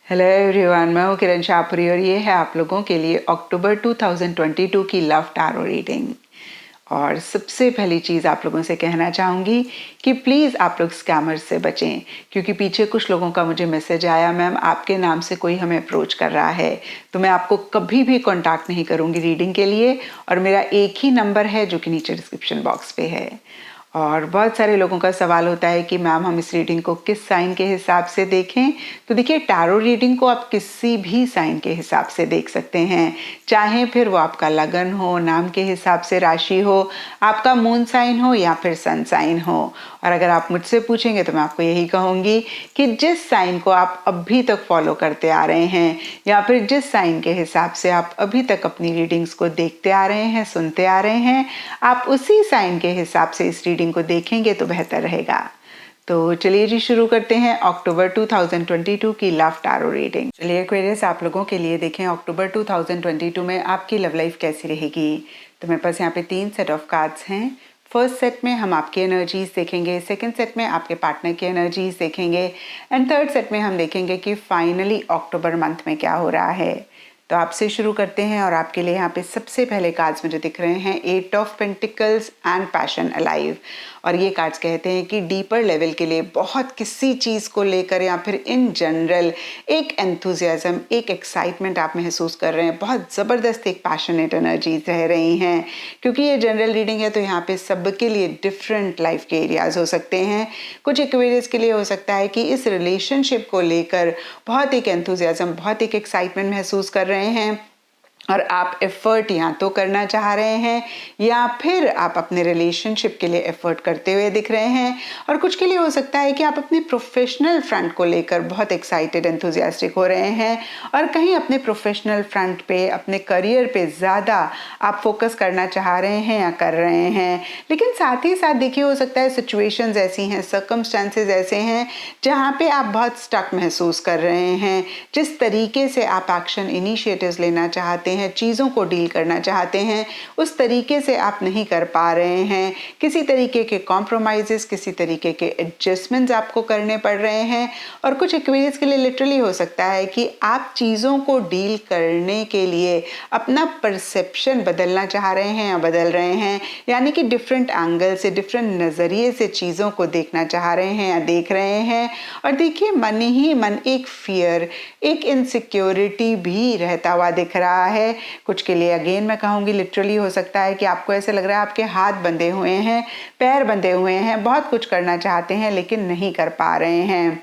Hello everyone, मैं हूँ किरण शाहपुरी और ये है आप लोगों के लिए अक्टूबर 2022 की लव टैरो रीडिंग। और सबसे पहली चीज़ आप लोगों से कहना चाहूँगी कि प्लीज़ आप लोग स्कैमर से बचें, क्योंकि पीछे कुछ लोगों का मुझे मैसेज आया, मैम आपके नाम से कोई हमें अप्रोच कर रहा है, तो मैं आपको कभी भी कॉन्टैक्ट नहीं करूँगी रीडिंग के लिए। और मेरा एक ही नंबर है जो कि नीचे डिस्क्रिप्शन बॉक्स पे है। और बहुत सारे लोगों का सवाल होता है कि मैम हम इस रीडिंग को किस साइन के हिसाब से देखें। तो देखिए, टैरो रीडिंग को आप किसी भी साइन के हिसाब से देख सकते हैं, चाहे फिर वो आपका लगन हो, नाम के हिसाब से राशि हो, आपका मून साइन हो या फिर सन साइन हो। और अगर आप मुझसे पूछेंगे तो मैं आपको यही कहूँगी कि जिस साइन को आप अभी तक फॉलो करते आ रहे हैं या फिर जिस साइन के हिसाब से आप अभी तक अपनी रीडिंग्स को देखते आ रहे हैं, सुनते आ रहे हैं, आप उसी साइन के हिसाब से इस रीडिंग को देखेंगे तो बेहतर रहेगा। तो चलिए जी, शुरू करते हैं अक्टूबर 2022 की लव टैरो रीडिंग। चलिए एक्वेरियस, आप लोगों के लिए देखें अक्टूबर 2022 में आपकी लव लाइफ कैसी रहेगी। तो मेरे पास यहाँ पे 3 सेट ऑफ कार्ड्स हैं। फर्स्ट सेट में हम आपकी एनर्जीज देखेंगे, सेकंड सेट में आपके पार्टनर की एनर्जीज देखेंगे, एंड थर्ड सेट में हम देखेंगे कि फाइनली अक्टूबर मंथ में क्या हो रहा है। तो आपसे शुरू करते हैं और आपके लिए यहाँ पे सबसे पहले कार्ड्स मुझे दिख रहे हैं 8 of pentacles and passion alive. और ये कार्ड्स कहते हैं कि डीपर लेवल के लिए बहुत किसी चीज़ को लेकर या फिर इन जनरल एक एंथुजियाज्म, एक एक्साइटमेंट आप महसूस कर रहे हैं, बहुत ज़बरदस्त एक पैशनेट एनर्जीज रह रही हैं। क्योंकि ये जनरल रीडिंग है तो यहाँ पे सबके लिए डिफरेंट लाइफ के एरियाज हो सकते हैं। कुछ एक्वेरियस के लिए हो सकता है कि इस रिलेशनशिप को लेकर बहुत एक एंथुजियाज्म, बहुत एक एक्साइटमेंट महसूस कर रहे हैं और आप एफर्ट या तो करना चाह रहे हैं या फिर आप अपने रिलेशनशिप के लिए एफर्ट करते हुए दिख रहे हैं। और कुछ के लिए हो सकता है कि आप अपने प्रोफेशनल फ्रंट को लेकर बहुत एक्साइटेड, एंथुजियास्टिक हो रहे हैं और कहीं अपने प्रोफेशनल फ्रंट पे, अपने करियर पे ज़्यादा आप फोकस करना चाह रहे हैं या कर रहे हैं। लेकिन साथ ही साथ देखिए, हो सकता है सिचुएशंस ऐसी हैं, सर्कमस्टेंसेस ऐसे हैं जहाँ पे आप बहुत स्टक महसूस कर रहे हैं। जिस तरीके से आप एक्शन इनिशिएटिव्स लेना चाहते हैं, चीज़ों को डील करना चाहते हैं, उस तरीके से आप नहीं कर पा रहे हैं। किसी तरीके के कॉम्प्रोमाइज़ेस, किसी तरीके के एडजस्टमेंट्स आपको करने पड़ रहे हैं। और कुछ एक्वेरियस के लिए लिटरली हो सकता है कि आप चीज़ों को डील करने के लिए अपना परसेप्शन बदलना चाह रहे हैं या बदल रहे हैं, यानी कि डिफरेंट एंगल से, डिफरेंट नज़रिए से चीज़ों को देखना चाह रहे हैं या देख रहे हैं। और देखिए, मन ही मन एक फियर, एक इनसिक्योरिटी भी रहता हुआ दिख रहा है। कुछ के लिए अगेन मैं कहूँगी लिटरली हो सकता है कि आपको ऐसे लग रहा है आपके हाथ बंधे हुए हैं, पैर बंधे हुए हैं, बहुत कुछ करना चाहते हैं लेकिन नहीं कर पा रहे हैं।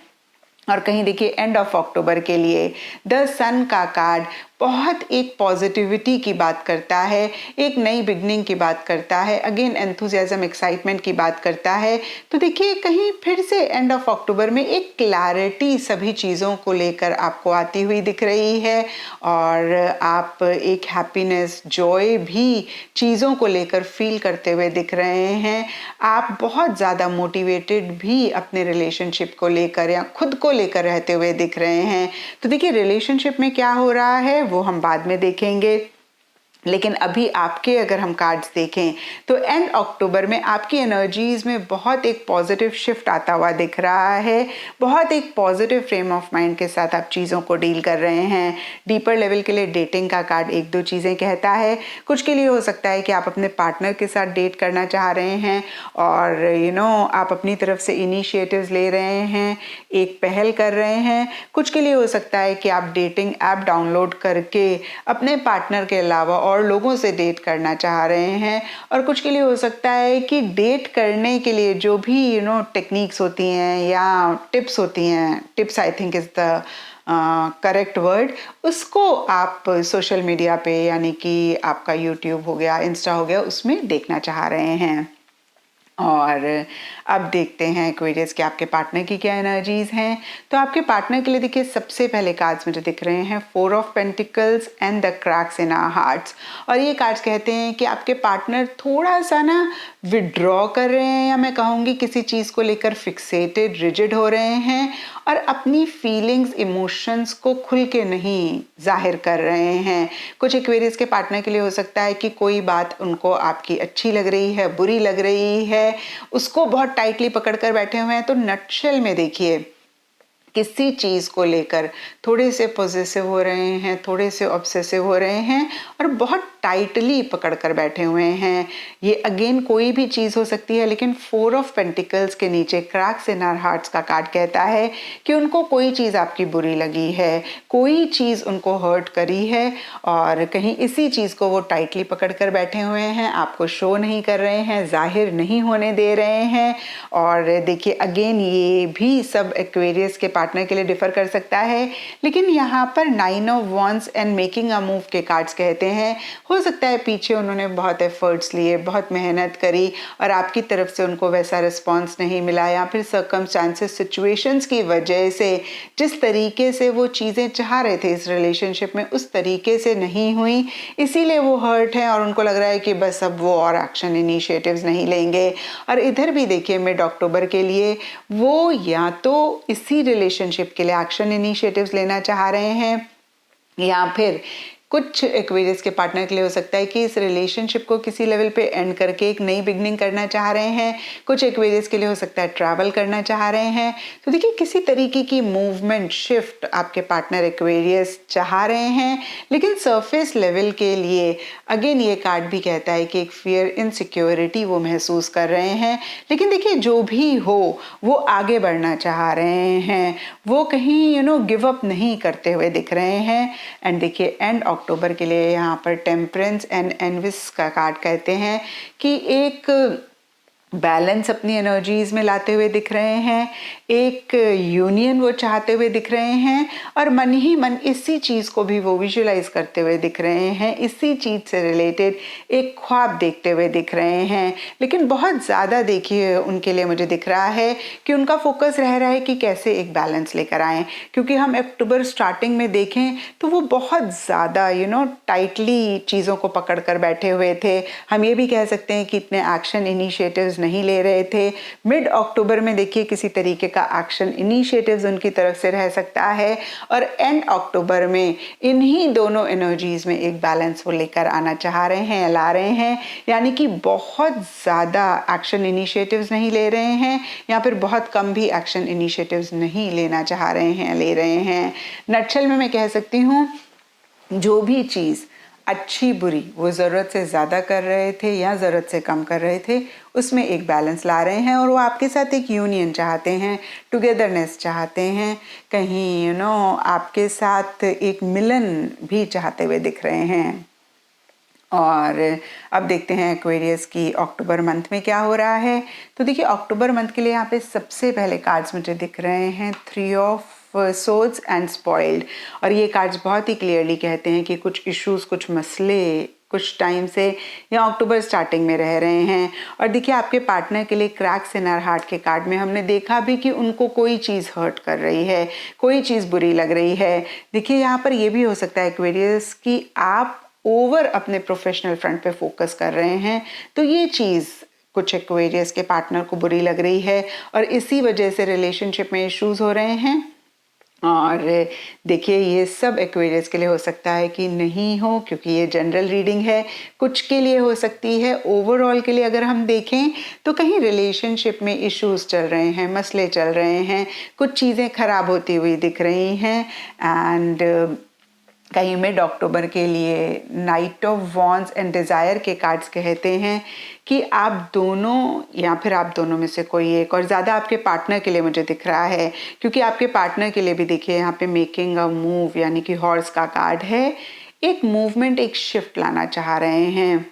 और कहीं देखिए, एंड ऑफ अक्टूबर के लिए द सन का कार्ड बहुत एक पॉजिटिविटी की बात करता है, एक नई बिगनिंग की बात करता है, अगेन एंथुजियाज्म, एक्साइटमेंट की बात करता है। तो देखिए, कहीं फिर से एंड ऑफ अक्टूबर में एक क्लैरिटी सभी चीज़ों को लेकर आपको आती हुई दिख रही है और आप एक हैप्पीनेस, जॉय भी चीज़ों को लेकर फील करते हुए दिख रहे हैं। आप बहुत ज़्यादा मोटिवेटेड भी अपने रिलेशनशिप को लेकर या खुद को लेकर रहते हुए दिख रहे हैं। तो देखिए, रिलेशनशिप में क्या हो रहा है वो हम बाद में देखेंगे, लेकिन अभी आपके अगर हम कार्ड्स देखें तो एंड अक्टूबर में आपकी एनर्जीज में बहुत एक पॉजिटिव शिफ्ट आता हुआ दिख रहा है। बहुत एक पॉजिटिव फ्रेम ऑफ माइंड के साथ आप चीज़ों को डील कर रहे हैं। डीपर लेवल के लिए डेटिंग का कार्ड एक दो चीज़ें कहता है। कुछ के लिए हो सकता है कि आप अपने पार्टनर के साथ डेट करना चाह रहे हैं और आप अपनी तरफ से इनिशिएटिव्स ले रहे हैं, एक पहल कर रहे हैं। कुछ के लिए हो सकता है कि आप डेटिंग ऐप डाउनलोड करके अपने पार्टनर के अलावा और लोगों से डेट करना चाह रहे हैं। और कुछ के लिए हो सकता है कि डेट करने के लिए जो भी टेक्निक्स होती हैं या टिप्स होती हैं, tips I think is the correct word, उसको आप सोशल मीडिया पे, यानी कि आपका यूट्यूब हो गया, इंस्टा हो गया, उसमें देखना चाह रहे हैं। और अब देखते हैं एक्वेरियस कि आपके पार्टनर की क्या एनर्जीज हैं। तो आपके पार्टनर के लिए देखिए, सबसे पहले कार्ड्स मुझे दिख रहे हैं 4 of pentacles and the cracks in our hearts. और ये कार्ड्स कहते हैं कि आपके पार्टनर थोड़ा सा ना विड्रॉ कर रहे हैं, या मैं कहूँगी किसी चीज़ को लेकर फिक्सेटेड, रिजिड हो रहे हैं और अपनी फीलिंग्स, इमोशंस को खुल के नहीं जाहिर कर रहे हैं। कुछ एक्वेरियस के पार्टनर के लिए हो सकता है कि कोई बात उनको आपकी अच्छी लग रही है, बुरी लग रही है, उसको बहुत टाइटली पकड़ कर बैठे हुए हैं। तो नटशेल में देखिए, किसी चीज़ को लेकर थोड़े से पॉजेसिव हो रहे हैं, थोड़े से ऑब्सेसिव हो रहे हैं और बहुत टाइटली पकड़ कर बैठे हुए हैं। ये अगेन कोई भी चीज़ हो सकती है, लेकिन 4 ऑफ पेंटिकल्स के नीचे क्रैक्स इन आवर हार्ट्स का कार्ड कहता है कि उनको कोई चीज़ आपकी बुरी लगी है, कोई चीज़ उनको हर्ट करी है और कहीं इसी चीज़ को वो टाइटली पकड़ कर बैठे हुए हैं, आपको शो नहीं कर रहे हैं, जाहिर नहीं होने दे रहे हैं। और देखिए अगेन ये भी सब एक्वेरियस के पार्टनर के लिए डिफर कर सकता है, लेकिन यहाँ पर 9 of wands and making a move के कार्ड्स कहते हैं हो सकता है पीछे उन्होंने बहुत एफर्ट्स लिए, बहुत मेहनत करी और आपकी तरफ से उनको वैसा रिस्पॉन्स नहीं मिला, या फिर सर्कमस्टांसेस सिचुएशंस की वजह से जिस तरीके से वो चीज़ें चाह रहे थे इस रिलेशनशिप में उस तरीके से नहीं हुई, इसीलिए वो हर्ट है और उनको लग रहा है कि बस अब वो और एक्शन इनिशिएटिव्स नहीं लेंगे। और इधर भी देखिए मिड अक्टूबर के लिए वो या तो इसी रिलेशनशिप के लिए एक्शन इनिशिएटिव्स लेना चाह रहे हैं, या फिर कुछ एक्वेरियस के पार्टनर के लिए हो सकता है कि इस रिलेशनशिप को किसी लेवल पे एंड करके एक नई बिगनिंग करना चाह रहे हैं। कुछ एक्वेरियस के लिए हो सकता है ट्रैवल करना चाह रहे हैं। तो देखिए किसी तरीके की मूवमेंट शिफ्ट आपके पार्टनर एक्वेरियस चाह रहे हैं, लेकिन सरफेस लेवल के लिए अगेन ये कार्ड भी कहता है कि एक फियर इनसिक्योरिटी वो महसूस कर रहे हैं। लेकिन देखिए जो भी हो वो आगे बढ़ना चाह रहे हैं, वो कहीं गिव अप नहीं करते हुए दिख रहे हैं। एंड देखिए एंड अक्टूबर के लिए यहाँ पर टेम्परेंस एंड एनविस का कार्ड कहते हैं कि एक बैलेंस अपनी एनर्जीज में लाते हुए दिख रहे हैं, एक यूनियन वो चाहते हुए दिख रहे हैं और मन ही मन इसी चीज़ को भी वो विजुलाइज करते हुए दिख रहे हैं, इसी चीज़ से रिलेटेड एक ख्वाब देखते हुए दिख रहे हैं। लेकिन बहुत ज़्यादा देखिए उनके लिए मुझे दिख रहा है कि उनका फोकस रह रहा है कि कैसे एक बैलेंस लेकर आएँ, क्योंकि हम अक्टूबर स्टार्टिंग में देखें तो वो बहुत ज़्यादा टाइटली चीज़ों को पकड़ कर बैठे हुए थे। हम ये भी कह सकते हैं कि इतने एक्शन इनिशिएटिव्स नहीं ले रहे थे। मिड अक्टूबर में देखिए किसी तरीके का एक्शन इनिशिएटिव्स उनकी तरफ से रह सकता है और एंड अक्टूबर में इन्हीं दोनों एनर्जीज में एक बैलेंस वो लेकर आना चाह रहे हैं, ला रहे हैं। यानी कि बहुत ज़्यादा एक्शन इनिशिएटिव्स नहीं ले रहे हैं या फिर बहुत कम भी एक्शन इनिशिएटिव्स नहीं लेना चाह रहे हैं, ले रहे हैं। नटशेल में मैं कह सकती हूँ जो भी चीज़ अच्छी बुरी वो ज़रूरत से ज़्यादा कर रहे थे या ज़रूरत से कम कर रहे थे, उसमें एक बैलेंस ला रहे हैं और वो आपके साथ एक यूनियन चाहते हैं, टुगेदरनेस चाहते हैं, कहीं आपके साथ एक मिलन भी चाहते हुए दिख रहे हैं। और अब देखते हैं एक्वेरियस की अक्टूबर मंथ में क्या हो रहा है। तो देखिए अक्टूबर मंथ के लिए यहाँ पे सबसे पहले कार्ड्स मुझे दिख रहे हैं 3 ऑफ सोर्ड्स एंड स्पॉइल्ड, और ये कार्ड्स बहुत ही क्लियरली कहते हैं कि कुछ इश्यूज, कुछ मसले कुछ टाइम से या अक्टूबर स्टार्टिंग में रह रहे हैं। और देखिए आपके पार्टनर के लिए क्रैक्स इन आवर हार्ट के कार्ड में हमने देखा भी कि उनको कोई चीज़ हर्ट कर रही है, कोई चीज़ बुरी लग रही है। देखिए यहाँ पर ये भी हो सकता है एक्वेरियस कि आप ओवर अपने प्रोफेशनल फ्रंट पे फोकस कर रहे हैं, तो ये चीज़ कुछ एक्वेरियस के पार्टनर को बुरी लग रही है और इसी वजह से रिलेशनशिप में इश्यूज हो रहे हैं। और देखिए ये सब एक्वेरियस के लिए हो सकता है कि नहीं हो, क्योंकि ये जनरल रीडिंग है। कुछ के लिए हो सकती है। ओवरऑल के लिए अगर हम देखें तो कहीं रिलेशनशिप में इश्यूज चल रहे हैं, मसले चल रहे हैं, कुछ चीज़ें खराब होती हुई दिख रही हैं। एंड कहीं मिड अक्टूबर के लिए night of wands and desire के कार्ड्स कहते हैं कि आप दोनों या फिर आप दोनों में से कोई एक, और ज़्यादा आपके पार्टनर के लिए मुझे दिख रहा है, क्योंकि आपके पार्टनर के लिए भी देखिए यहाँ पे मेकिंग अ मूव यानी कि हॉर्स का कार्ड है। एक मूवमेंट, एक शिफ्ट लाना चाह रहे हैं,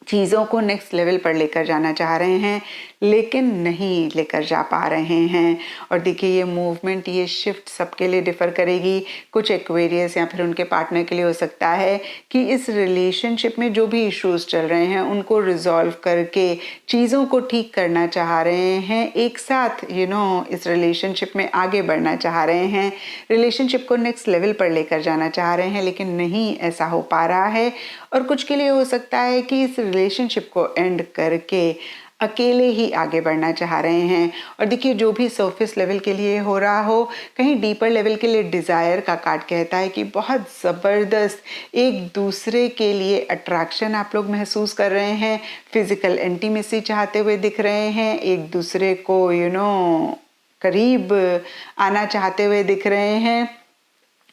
चीज़ों को नेक्स्ट लेवल पर लेकर जाना चाह रहे हैं, लेकिन नहीं लेकर जा पा रहे हैं। और देखिए ये मूवमेंट, ये शिफ्ट सबके लिए डिफ़र करेगी। कुछ एक्वेरियस या फिर उनके पार्टनर के लिए हो सकता है कि इस रिलेशनशिप में जो भी इश्यूज चल रहे हैं उनको रिजॉल्व करके चीज़ों को ठीक करना चाह रहे हैं, एक साथ इस रिलेशनशिप में आगे बढ़ना चाह रहे हैं, रिलेशनशिप को नेक्स्ट लेवल पर लेकर जाना चाह रहे हैं, लेकिन नहीं ऐसा हो पा रहा है। और कुछ के लिए हो सकता है कि इस रिलेशनशिप को एंड करके अकेले ही आगे बढ़ना चाह रहे हैं। और देखिए जो भी सरफेस लेवल के लिए हो रहा हो, कहीं डीपर लेवल के लिए डिज़ायर का कार्ड कहता है कि बहुत ज़बरदस्त एक दूसरे के लिए अट्रैक्शन आप लोग महसूस कर रहे हैं, फिजिकल इंटीमेसी चाहते हुए दिख रहे हैं, एक दूसरे को करीब आना चाहते हुए दिख रहे हैं।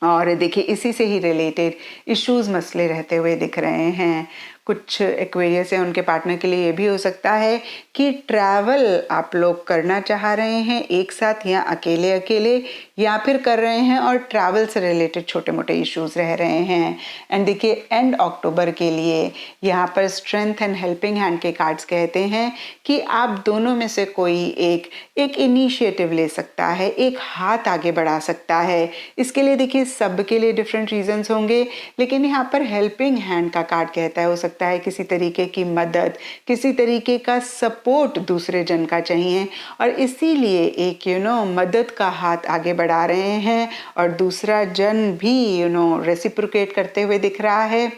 और देखिए इसी से ही रिलेटेड इश्यूज मसले रहते हुए दिख रहे हैं। कुछ एक्वेरियस है उनके पार्टनर के लिए ये भी हो सकता है कि ट्रैवल आप लोग करना चाह रहे हैं एक साथ या अकेले अकेले, या फिर कर रहे हैं और ट्रैवल से रिलेटेड छोटे मोटे इश्यूज रह रहे हैं। एंड देखिए एंड अक्टूबर के लिए यहाँ पर स्ट्रेंथ एंड हेल्पिंग हैंड के कार्ड्स कहते हैं कि आप दोनों में से कोई एक इनिशिएटिव ले सकता है, एक हाथ आगे बढ़ा सकता है। इसके लिए देखिए सबके लिए डिफरेंट रीजंस होंगे, लेकिन यहाँ पर हेल्पिंग हैंड का कार्ड कहता है हो सकता है किसी तरीके की मदद, किसी तरीके का सपोर्ट दूसरे जन का चाहिए, और इसीलिए एक मदद का हाथ आगे बढ़ा रहे हैं और दूसरा जन भी रेसिप्रोकेट करते हुए दिख रहा है।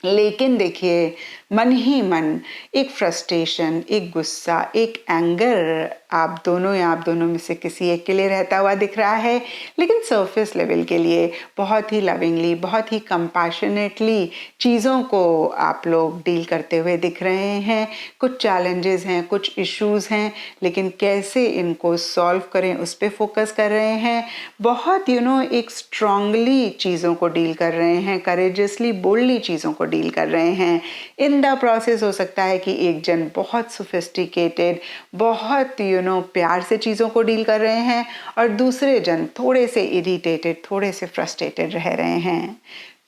लेकिन देखिए मन ही मन एक फ्रस्ट्रेशन, एक गुस्सा, एक एंगर आप दोनों या आप दोनों में से किसी एक के लिए रहता हुआ दिख रहा है, लेकिन सरफेस लेवल के लिए बहुत ही लविंगली, बहुत ही कंपैशनेटली चीज़ों को आप लोग डील करते हुए दिख रहे हैं। कुछ चैलेंजेस हैं, कुछ इश्यूज हैं, लेकिन कैसे इनको सॉल्व करें उस पर फोकस कर रहे हैं। बहुत एक स्ट्रांगली चीज़ों को डील कर रहे हैं, करेजियसली बोल्डली चीज़ों को डील कर रहे हैं। इन द प्रोसेस हो सकता है कि एक जन बहुत सोफिस्टिकेटेड, बहुत प्यार से चीज़ों को डील कर रहे हैं और दूसरे जन थोड़े से इरिटेटेड, थोड़े से फ्रस्ट्रेटेड रह रहे हैं।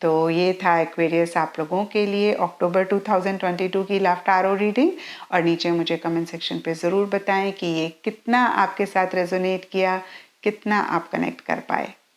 तो ये था एक्वेरियस आप लोगों के लिए अक्टूबर 2022 की लव टैरो रीडिंग। और नीचे मुझे कमेंट सेक्शन पे ज़रूर बताएं कि ये कितना आपके साथ रेजोनेट किया, कितना आप कनेक्ट कर पाए।